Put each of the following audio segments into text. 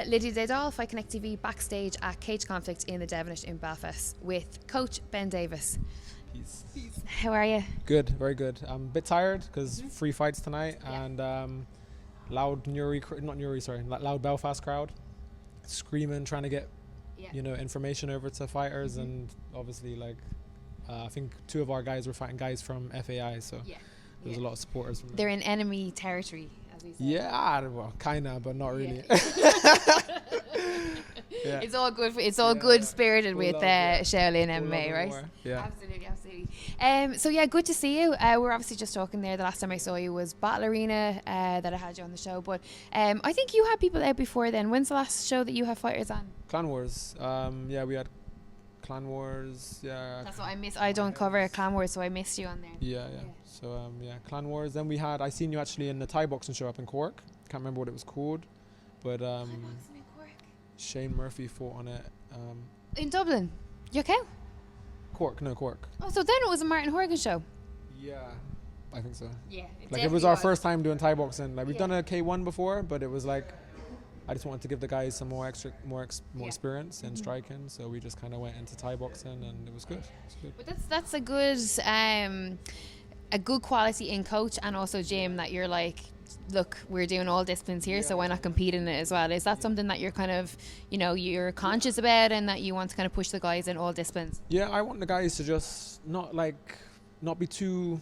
Lydia Dedal, Fight Connect TV, backstage at Cage Conflict in the Devenish in Belfast with Coach Ben Davis. Peace. How are you? Good, very good. I'm a bit tired because 3 fights tonight and loud Belfast crowd screaming, trying to get information over to fighters, and obviously I think 2 of our guys were fighting guys from FAI, so there's a lot of supporters from They're in enemy territory, as we say. Yeah, well, kinda, but not really. It's all good. Good spirited with Shaolin MMA, right? Yeah, absolutely. So good to see you. We're obviously just talking there. The last time I saw you was Battle Arena that I had you on the show, but I think you had people out before then. When's the last show that you have fighters on? Clan Wars. We had Clan Wars. Yeah, that's what I missed. I don't cover Clan Wars, so I missed you on there. Yeah. So Clan Wars. Then I seen you actually in the Thai boxing show up in Cork. Can't remember what it was called, but Shane Murphy fought on it. In Dublin? You okay? Cork. Oh, so then it was a Martin Horgan show? Yeah, I think so. Yeah. It was our first time doing Thai boxing. We've done a K1 before, but it was I just wanted to give the guys some more experience in striking, so we just kind of went into Thai boxing, and it was good. But that's a good quality in coach and also gym, that you're like, look, we're doing all disciplines here, so why not compete in it as well? Is that something that you're kind of, you're conscious about, and that you want to kind of push the guys in all disciplines? Yeah, I want the guys to just not be too.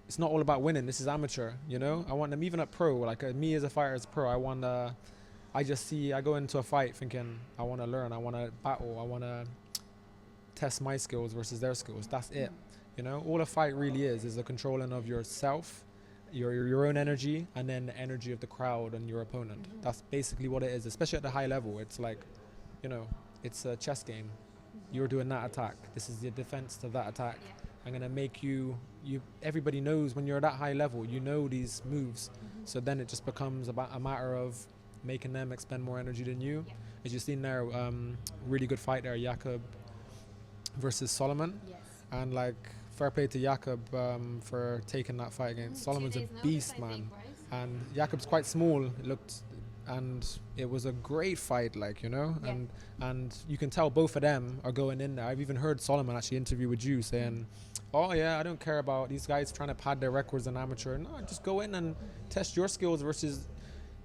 It's not all about winning. This is amateur, I want them, even at pro, me as a fighter, as a pro, I go into a fight thinking, I want to learn, I want to battle, I want to test my skills versus their skills. That's it. All a fight really is a controlling of yourself, your own energy, and then the energy of the crowd and your opponent. That's basically what it is, especially at the high level. It's it's a chess game. You're doing that attack. This is the defense to that attack. I'm going to make you everybody knows when you're at that high level, these moves. So then it just becomes about a matter of making them expend more energy than you. As you've seen there, really good fight there, Jakob versus Solomon. And fair play to Jakob for taking that fight against Solomon's a beast, man. And Jakob's quite small, it looked, and it was a great fight, and you can tell both of them are going in there. I've even heard Solomon actually interview with you saying, I don't care about these guys trying to pad their records in amateur. No, just go in and test your skills versus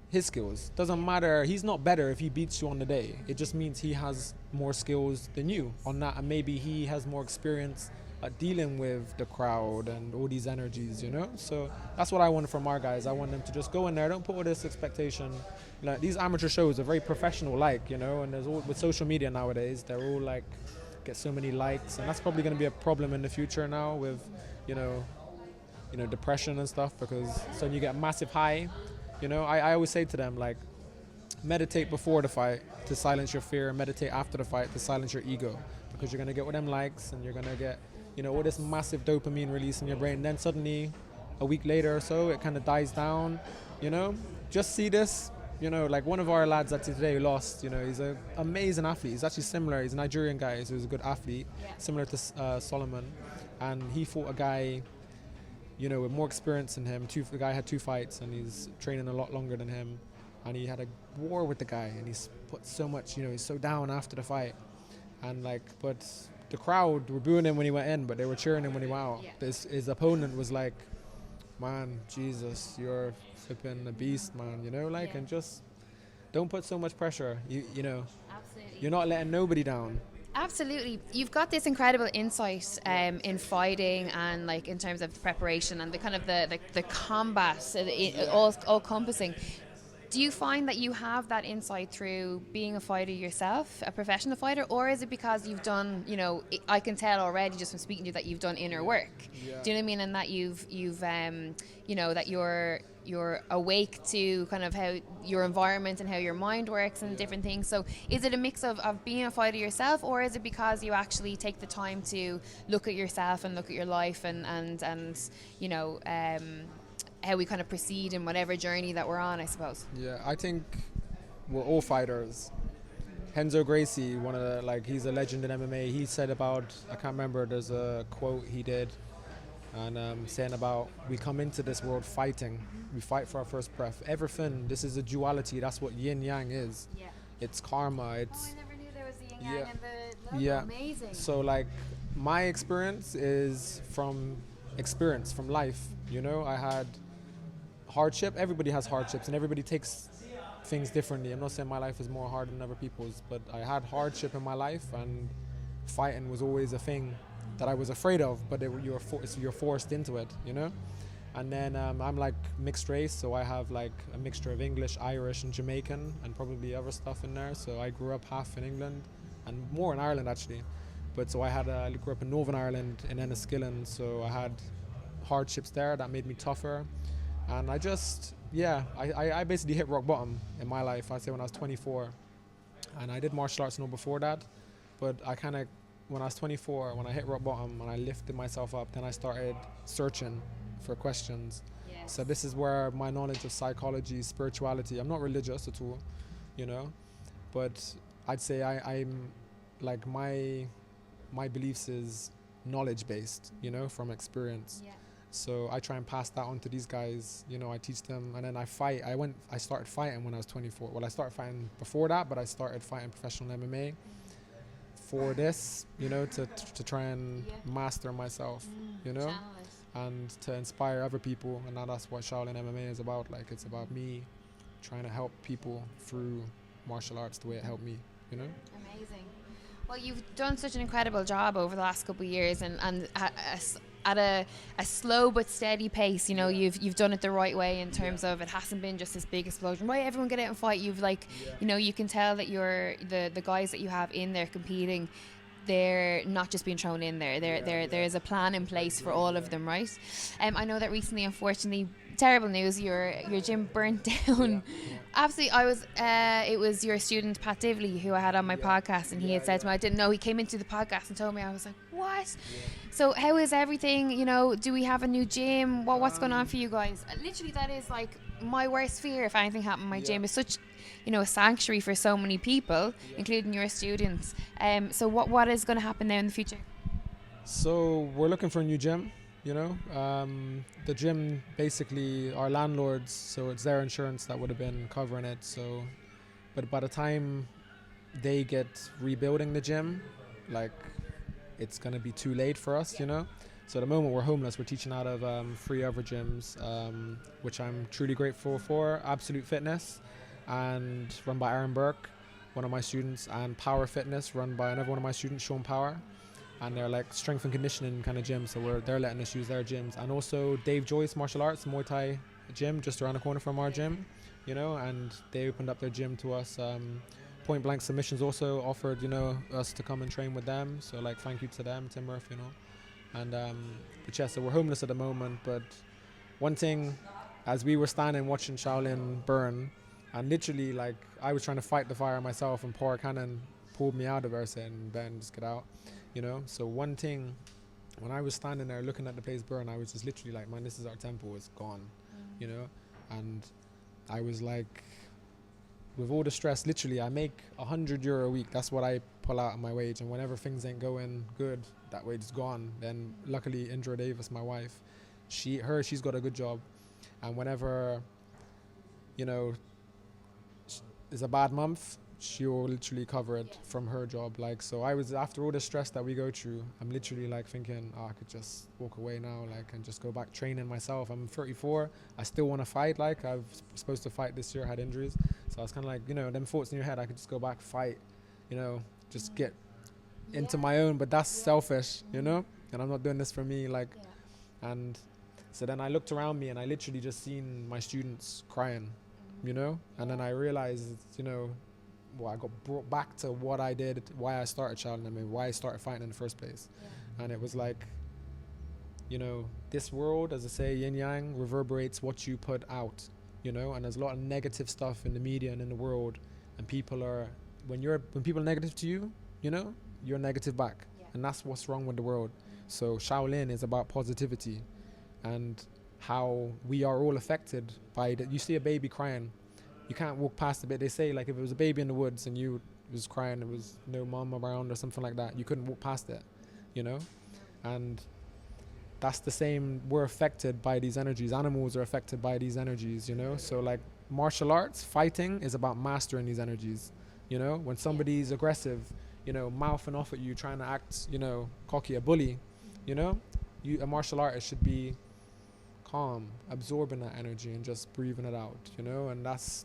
his skills. Doesn't matter, he's not better if he beats you on the day. It just means he has more skills than you on that, and maybe he has more experience dealing with the crowd and all these energies, So that's what I want from our guys. I want them to just go in there, don't put all this expectation. These amateur shows are very professional, and there's all with social media nowadays, they're all get so many likes, and that's probably going to be a problem in the future now with, depression and stuff, because so you get a massive high. I always say to them, meditate before the fight to silence your fear, and meditate after the fight to silence your ego, because you're going to get all them likes, and you're going to get all this massive dopamine release in your brain. And then suddenly, a week later or so, it kind of dies down, Just see this, one of our lads that today lost, he's an amazing athlete. He's actually similar. He's a Nigerian guy, so he's a good athlete, similar to Solomon. And he fought a guy, with more experience than him. The guy had 2 fights, and he's training a lot longer than him. And he had a war with the guy, and he's put so much, he's so down after the fight. And but the crowd were booing him when he went in, but they were cheering him when he went out. His opponent was like, man, Jesus, you're flipping a beast, man, and just don't put so much pressure. Absolutely. You're not letting nobody down. Absolutely. You've got this incredible insight in fighting, and in terms of preparation and the kind of the combat, all encompassing. Do you find that you have that insight through being a fighter yourself, a professional fighter, or is it because you've done, I can tell already just from speaking to you that you've done inner work? Yeah. Do you know what I mean? And that you've that you're awake to kind of how your environment and how your mind works and different things. So is it a mix of being a fighter yourself, or is it because you actually take the time to look at yourself and look at your life and how we kind of proceed in whatever journey that we're on, I suppose? Yeah, I think we're all fighters. Renzo Gracie, one of he's a legend in MMA. He said about, I can't remember, there's a quote he did and saying about we come into this world fighting. We fight for our first breath. Everything. This is a duality. That's what yin yang is. Yeah. It's karma. Oh, It's I never knew there was the yin yeah, yang and the logo. yeah. Amazing. So like my experience is from experience, from life. You know, I had hardship. Everybody has hardships, and everybody takes things differently. I'm not saying my life is more hard than other people's, but I had hardship in my life, and fighting was always a thing that I was afraid of. But you're forced into it, you know. And then I'm like mixed race, so I have like a mixture of English, Irish, and Jamaican, and probably other stuff in there. So I grew up half in England, and more in Ireland actually. But so I grew up in Northern Ireland in Enniskillen, so I had hardships there that made me tougher. And I just, I basically hit rock bottom in my life, I'd say when I was 24. And I did martial arts before that, but I kind of, when I was 24, when I hit rock bottom and I lifted myself up, then I started searching for questions. Yes. So this is where my knowledge of psychology, spirituality, I'm not religious at all, you know, but I'd say I'm like my beliefs is knowledge based, you know, from experience. Yeah. So I try and pass that on to these guys, you know, I teach them, and then I fight. I started fighting when I was 24. Well, I started fighting before that, but I started fighting professional MMA for this, you know, to try and master myself, you know, and to inspire other people. And now that's what Shaolin MMA is about. Like, it's about me trying to help people through martial arts the way it helped me, you know. Amazing. Well, you've done such an incredible job over the last couple of years, and at a slow but steady pace. You know, you've done it the right way in terms of it hasn't been just this big explosion. Right, everyone get out and fight. You've you know, you can tell that you're the guys that you have in there competing. They're not just being thrown in there. There's a plan in place for all of them, right? I know that recently, unfortunately, terrible news. Your gym burnt down. Absolutely, it was your student Pat Divley who I had on my podcast, and he had said to me, I didn't know. He came into the podcast and told me. I was like, what? So how is everything? You know, do we have a new gym? What's going on for you guys? Literally, that is like my worst fear. If anything happened, my gym is such, you know, a sanctuary for so many people, including your students. So what is going to happen now in the future? So we're looking for a new gym, you know. The gym, basically, our landlords, so it's their insurance that would have been covering it. So, but by the time they get rebuilding the gym, like, it's going to be too late for us, you know. So at the moment we're homeless. We're teaching out of 3 other gyms, which I'm truly grateful for. Absolute Fitness, and run by Aaron Burke, one of my students, and Power Fitness, run by another one of my students, Sean Power. And they're like strength and conditioning kind of gyms, so they're letting us use their gyms. And also Dave Joyce Martial Arts, Muay Thai gym, just around the corner from our gym, you know, and they opened up their gym to us. Point Blank Submissions also offered, you know, us to come and train with them. So like, thank you to them, Tim Murphy, you know. And but yeah, so we're homeless at the moment. But one thing, as we were standing watching Shaolin burn, and literally like I was trying to fight the fire myself, and Poor Cannon pulled me out of her saying, Ben, just get out, you know. So one thing, when I was standing there looking at the place burn, I was just literally like, man, this is our temple, it's gone, you know. And I was like, with all the stress, literally I make €100 a week. That's what I pull out of my wage. And whenever things ain't going good, that wage is gone. Then luckily Indra Davis, my wife, she's got a good job. And whenever, you know, is a bad month, she'll literally cover it from her job. Like, so I was, after all the stress that we go through, I'm literally like thinking, I could just walk away now, like, and just go back training myself. I'm 34. I still want to fight. Like, I was supposed to fight this year, had injuries. So I was kind of like, you know, them thoughts in your head, I could just go back, fight, you know, just get into my own. But that's selfish, you know, and I'm not doing this for me. Like, and so then I looked around me and I literally just seen my students crying, you know, and then I realized, you know, well, I got brought back to what I did, why I started Shaolin MMA, why I started fighting in the first place. And it was like, you know, this world, as I say, yin yang, reverberates what you put out, you know, and there's a lot of negative stuff in the media and in the world, and people are, when people are negative to you, you know, you're negative back, and that's what's wrong with the world. So Shaolin is about positivity, and how we are all affected by you see a baby crying, you can't walk past a bit. They say, like, if it was a baby in the woods and you was crying, there was no mom around or something like that, you couldn't walk past it, you know. And that's the same. We're affected by these energies. Animals are affected by these energies, you know. So like martial arts, fighting is about mastering these energies. You know, when somebody's aggressive, you know, mouthing off at you, trying to act, you know, cocky, a bully, you know, a martial artist should be calm, absorbing that energy and just breathing it out, you know. And that's,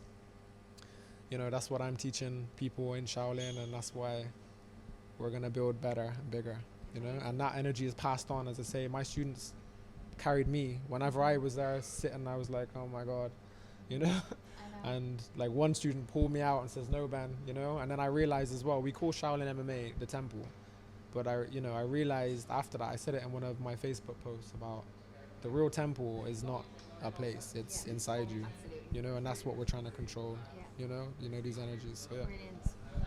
you know, that's what I'm teaching people in Shaolin, and that's why we're gonna build better and bigger, you know. And that energy is passed on. As I say, my students carried me. Whenever I was there sitting, I was like, oh my God, you know. And like one student pulled me out and says, no, Ben, you know. And then I realized as well, we call Shaolin MMA the temple, but I realized after that, I said it in one of my Facebook posts, about the real temple is not a place, it's inside you, you know. And that's what we're trying to control, you know, these energies. So, yeah. Brilliant.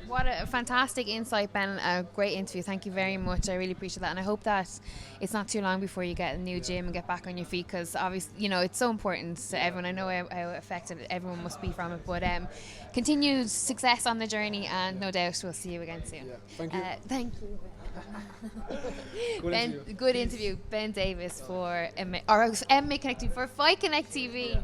What a fantastic insight, Ben. A great interview. Thank you very much. I really appreciate that. And I hope that it's not too long before you get a new gym and get back on your feet, because obviously, you know, it's so important to everyone. I know how affected everyone must be from it. But continued success on the journey, and no doubt we'll see you again soon. Yeah. Thank you. Thank you. Good interview. Good interview. Ben Davis for MMA Connect TV, for Fight Connect TV. Yeah.